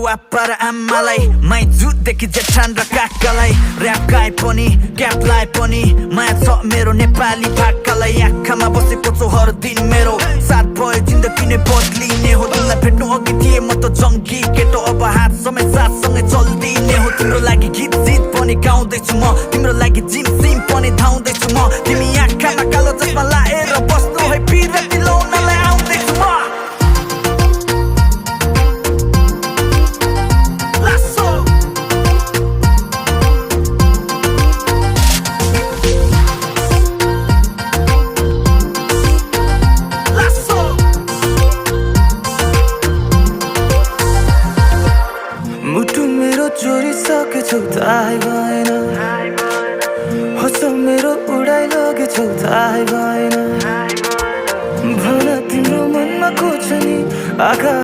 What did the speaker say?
बुवा आमालाई माइजूदेखि जेठान र काकालाई र्याप गाए पनि क्याप लाए पनि माया छ मेरो नेपाली भाकालाई आँखामा बसेको छु हर दिन मेरो साथ भयो जिन्दगी नै बदलिने हो तिमीलाई भेट्नु अघि थिए म त जङ्गी केटो अब हात समेत साथसँगै चल्दिने हो तिम्रो लागि गीत जित पनि गाउँदैछु म तिम्रो लागि जिम सिम पनि धाउँदैछु म तिमी आँखामा कालो चस्मा लाएर बस्नु है पिरा दिलाउनलाई आउँदैछु म मुटु मेरो चोरिसकेछौ थाहै भएन होस मेरो उडाइ लगेछौ थाहै भएन भन तिम्रो मनमा को छ नि आँखा